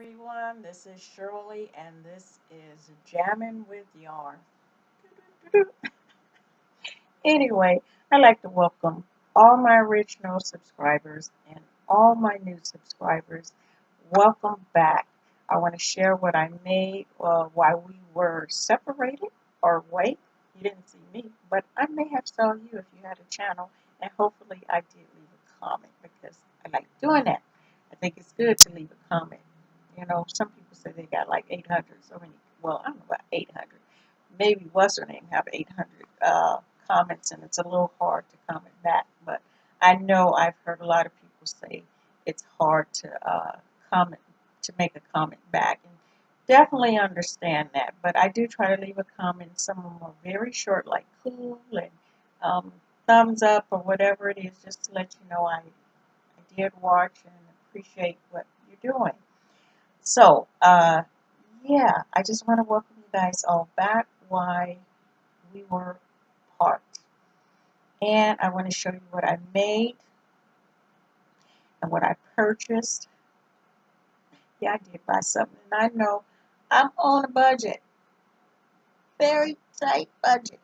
Everyone, this is Shirley, and this is Jamming with Yarn. Anyway, I'd like to welcome all my original subscribers and all my new subscribers. Welcome back. I want to share what I made while we were separated, or wait, you didn't see me, but I may have saw you if you had a channel, and hopefully I did leave a comment because I like doing that. I think it's good to leave a comment. You know, some people say they got like 800, so many, well, I don't know about 800. Maybe what's her name have 800 comments, and it's a little hard to comment back. But I know I've heard a lot of people say it's hard to comment, to make a comment back, and definitely understand that. But I do try to leave a comment. Some of them are very short, like cool and thumbs up or whatever it is, just to let you know I did watch and appreciate what you're doing. So, yeah, I just want to welcome you guys all back while we were apart. And I want to show you what I made and what I purchased. Yeah, I did buy something, and I know I'm on a budget. Very tight budget.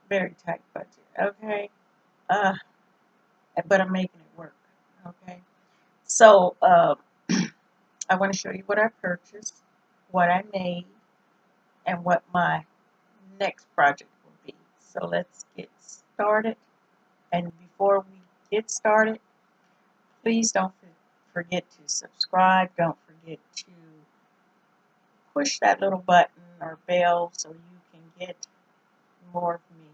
Very tight budget, okay? Uh, but I'm making it work, okay? So, I want to show you what I purchased, what I made, and what my next project will be. So let's get started. And before we get started, please don't forget to subscribe. Don't forget to push that little button or bell so you can get more of me.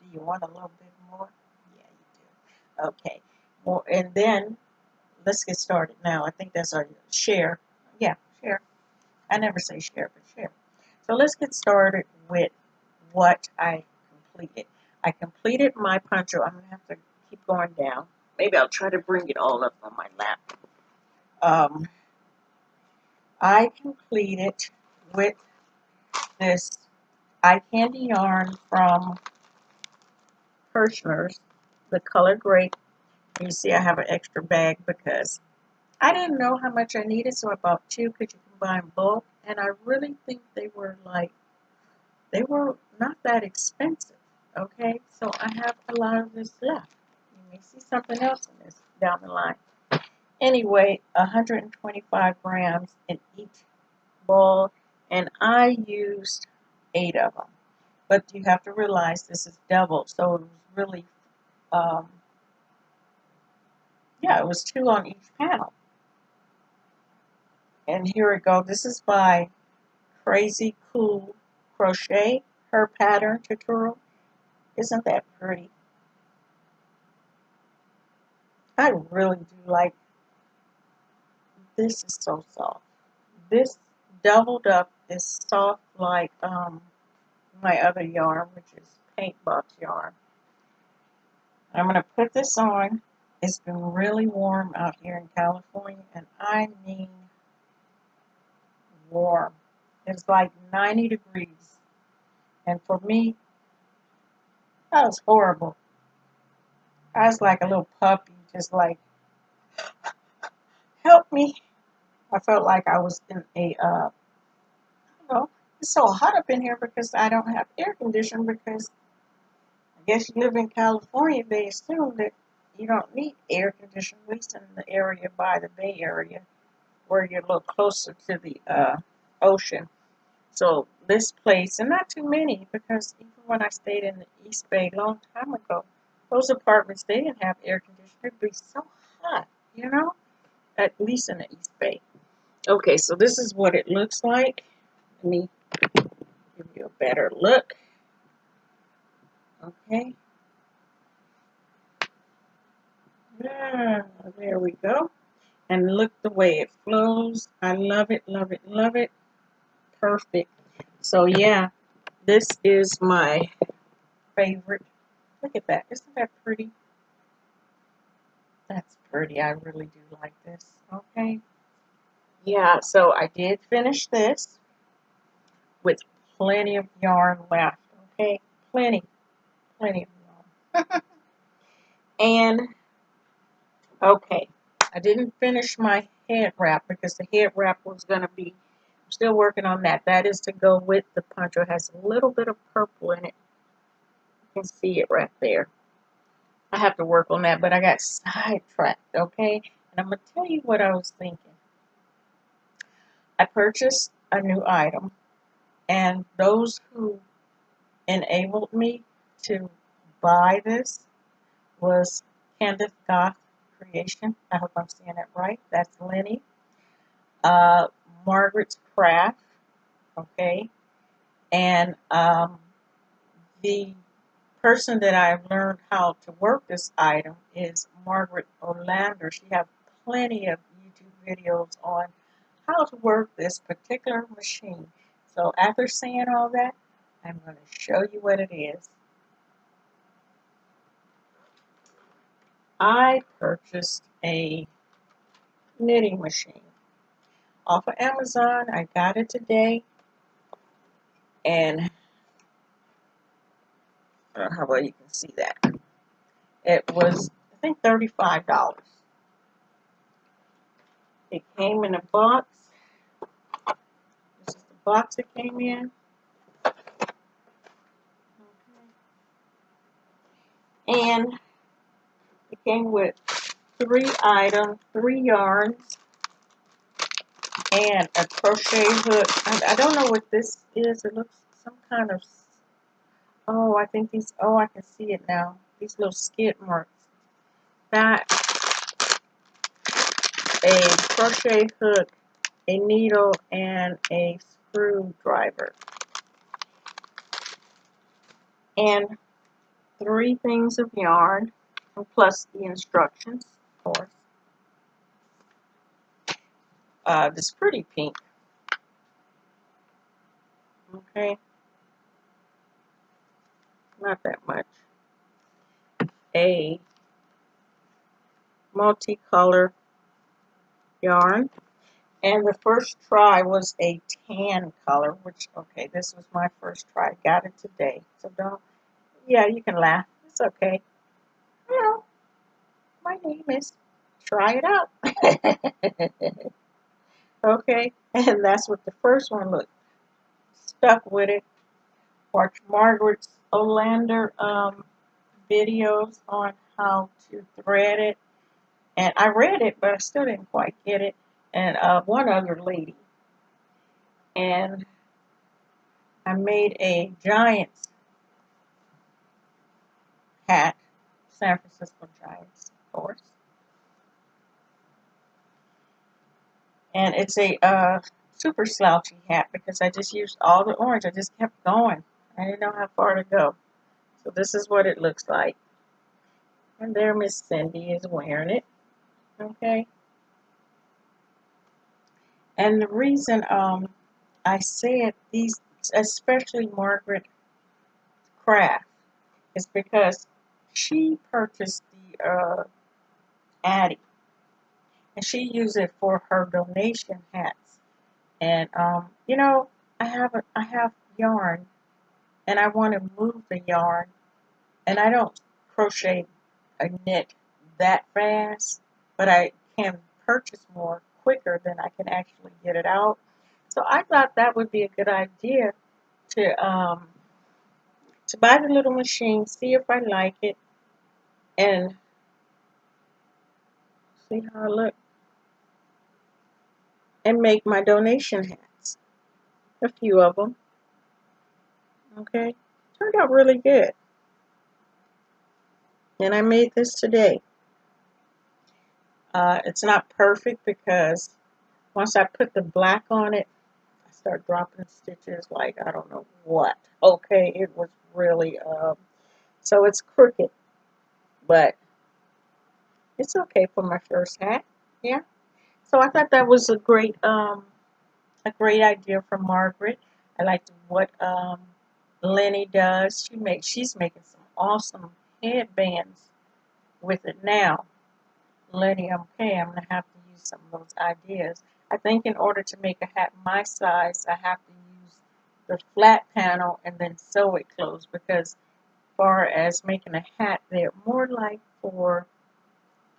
Do you want a little bit more? Yeah, you do. Okay. Well, and then let's get started now. I think that's our share. Yeah, share. I never say share, but share. So let's get started with what I completed. I completed my poncho. I'm going to have to keep going down. Maybe I'll try to bring it all up on my lap. I completed with this eye candy yarn from Kirshner's, the color grape. You see I have an extra bag because I didn't know how much I needed, so I bought two because you can buy in bulk. And I really think they were not that expensive. Okay, so I have a lot of this left. You may see something else in this down the line. Anyway, 125 grams in each ball, and I used 8 of them. But you have to realize this is double, so it was really, yeah, it was 2 on each panel. And here we go. This is by Crazy Cool Crochet, her pattern tutorial. Isn't that pretty? I really do like this. Is so soft. This doubled up is soft like my other yarn, which is paint box yarn. I'm going to put this on. It's been really warm out here in California, and I mean warm. It's like 90 degrees, and for me, that was horrible. I was like a little puppy, just like, help me. I felt like I was in a, you know, it's so hot up in here because I don't have air conditioning because I guess you live in California, they assume that you don't need air conditioning, at least in the area by the Bay Area, where you're a little closer to the ocean. So this place, and not too many, because even when I stayed in the East Bay a long time ago, those apartments, they didn't have air conditioning. It'd be so hot, you know, at least in the East Bay. Okay, so this is what it looks like. Let me give you a better look. Okay. There we go. And look the way it flows. I love it, love it, love it. Perfect. So yeah, this is my favorite. Look at that. Isn't that pretty? That's pretty. I really do like this. Okay. Yeah, so I did finish this with plenty of yarn left. Okay. Plenty. Plenty of yarn. And okay. I didn't finish my head wrap because the head wrap was going to be, I'm still working on that. That is to go with the poncho. It has a little bit of purple in it. You can see it right there. I have to work on that, but I got sidetracked, okay? And I'm going to tell you what I was thinking. I purchased a new item, and those who enabled me to buy this was Candigoth Creation. I hope I'm saying that right. That's Lenny. Margaret's Craft, okay? And the person that I've learned how to work this item is Margaret Olander. She has plenty of YouTube videos on how to work this particular machine. So after saying all that, I'm going to show you what it is. I purchased a knitting machine off of Amazon. I got it today, and I don't know how well you can see that. It was, I think, $35. It came in a box. This is the box it came in. Okay. And it came with 3 items, 3 yarns, and a crochet hook. I don't know what this is. It looks some kind of, oh, I think these, oh, I can see it now. These little skid marks. That, a crochet hook, a needle, and a screwdriver. And 3 things of yarn, plus the instructions, of course. This pretty pink. Okay. Not that much. A multicolor yarn. And the first try was a tan color, which, okay, this was my first try. Got it today. So don't, yeah, you can laugh. It's okay. Well, my name is Try It Out. Okay, and that's what the first one looked. Stuck with it. Watch Margaret Olander videos on how to thread it. And I read it, but I still didn't quite get it. And one other lady. And I made a Giants hat. San Francisco Giants, of course. And it's a super slouchy hat because I just used all the orange. I just kept going. I didn't know how far to go. So this is what it looks like. And there Miss Cindy is wearing it. Okay. And the reason I said these, especially Margaret Craft, is because she purchased the Addy, and she used it for her donation hats. And you know, I have yarn, and I want to move the yarn, and I don't crochet a knit that fast, but I can purchase more quicker than I can actually get it out. So I thought that would be a good idea to buy the little machine, see if I like it, and see how I look, and make my donation hats. A few of them. Okay, turned out really good, and I made this today. It's not perfect because once I put the black on it, I start dropping stitches like I don't know what. Okay, it was really, so it's crooked, but it's okay for my first hat. Yeah. So I thought that was a great idea from Margaret. I liked what Lenny does. She's making some awesome headbands with it now. Lenny, okay, I'm gonna have to use some of those ideas. I think in order to make a hat my size, I have to use the flat panel and then sew it closed because as far as making a hat, they're more like for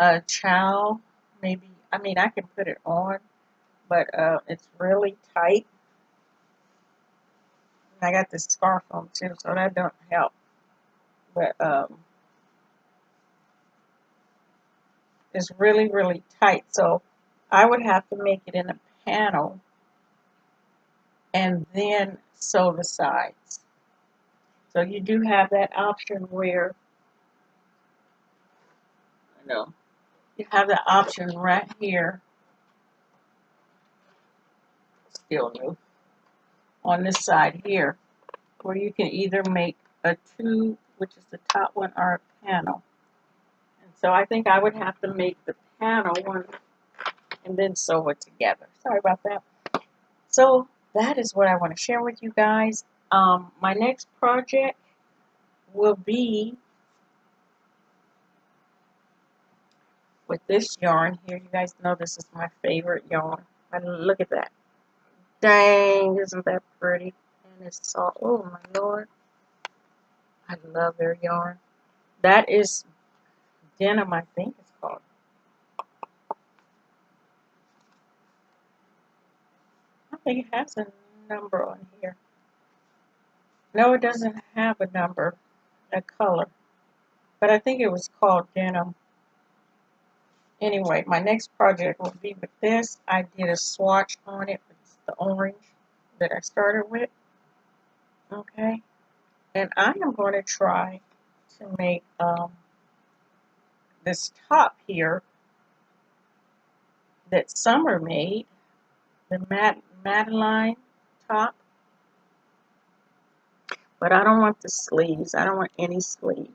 a child, maybe, I mean, I can put it on, but it's really tight. I got this scarf on too, so that don't help. But it's really, really tight. So I would have to make it in a panel and then sew the sides. So you do have that option where, you know, you have the option right here, still new, on this side here, where you can either make a tube, which is the top one, or a panel. And so I think I would have to make the panel one and then sew it together. Sorry about that. So that is what I want to share with you guys. My next project will be with this yarn here. You guys know this is my favorite yarn. And look at that. Dang, isn't that pretty? And it's soft. Oh my lord. I love their yarn. That is denim, I think it's called. I think it has a number on here. No, it doesn't have a number, a color. But I think it was called denim. Anyway, my next project will be with this. I did a swatch on it with the orange that I started with. Okay. And I am going to try to make this top here that Summer made, the Madeline top. But I don't want the sleeves. I don't want any sleeves.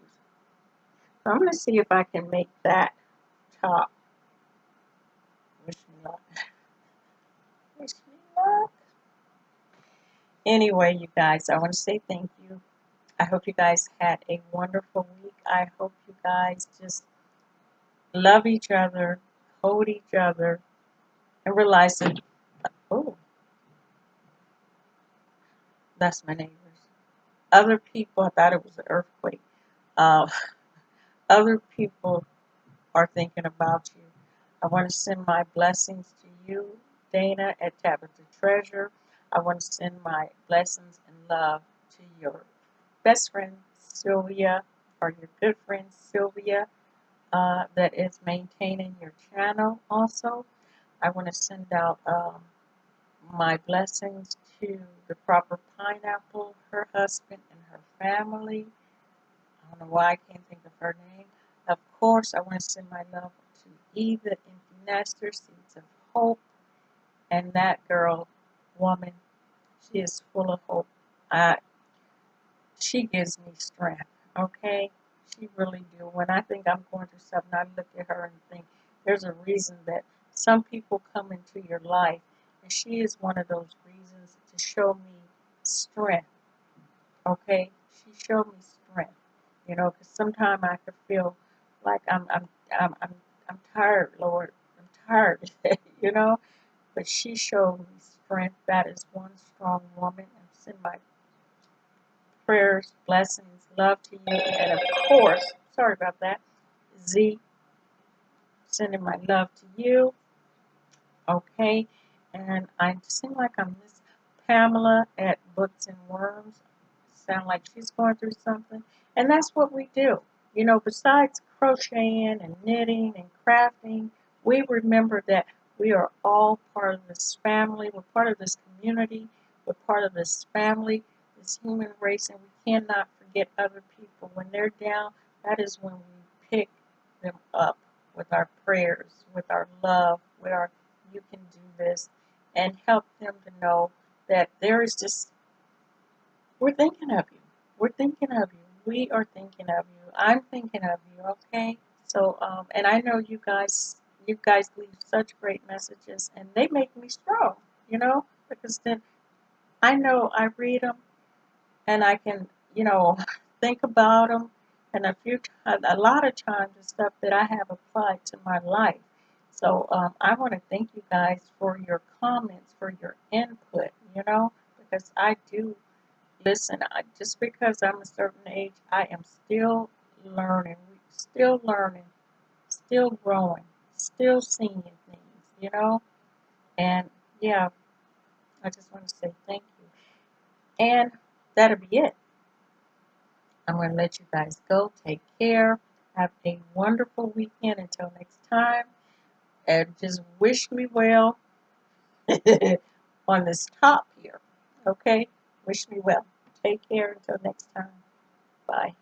So I'm going to see if I can make that top. Wish me luck. Wish me luck. Anyway, you guys, I want to say thank you. I hope you guys had a wonderful week. I hope you guys just love each other, hold each other, and realize that, oh, that's my neighbors. Other people, I thought it was an earthquake. Uh, other people are thinking about you. I want to send my blessings to you, Dana, at Tabitha Treasure. I want to send my blessings and love to your best friend, Sylvia, or your good friend, Sylvia, that is maintaining your channel also. I want to send out my blessings to the proper pineapple, her husband, and her family. I don't know why I can't think of her name. Of course, I want to send my love to Eve, the empty nester, seeds of hope, and that girl, woman, she is full of hope. She gives me strength, okay? She really do. When I think I'm going through something, I look at her and think, there's a reason that some people come into your life, and she is one of those reasons to show me strength, okay? She showed me strength, you know, because sometimes I could feel like I'm tired, Lord. I'm tired, you know. But she showed me strength. That is one strong woman. And send my prayers, blessings, love to you, and of course, sorry about that, Z, sending my love to you. Okay, and I seem like I miss Pamela at Books and Worms. Sound like she's going through something, and that's what we do. You know, besides crocheting and knitting and crafting, we remember that we are all part of this family. We're part of this community. We're part of this family, this human race, and we cannot forget other people. When they're down, that is when we pick them up with our prayers, with our love, with our you can do this, and help them to know that there is just, we're thinking of you. We're thinking of you. We are thinking of you. I'm thinking of you, okay? So, and I know you guys leave such great messages, and they make me strong, you know, because then I know I read them, and I can, you know, think about them, and a lot of times the stuff that I have applied to my life. So I want to thank you guys for your comments, for your input, you know, because I do listen. Just because I'm a certain age, I am still learning, still growing, still seeing things, you know? And yeah, I just want to say thank you. And that'll be it. I'm going to let you guys go. Take care. Have a wonderful weekend until next time. And just wish me well on this top here. Okay? Wish me well. Take care until next time. Bye.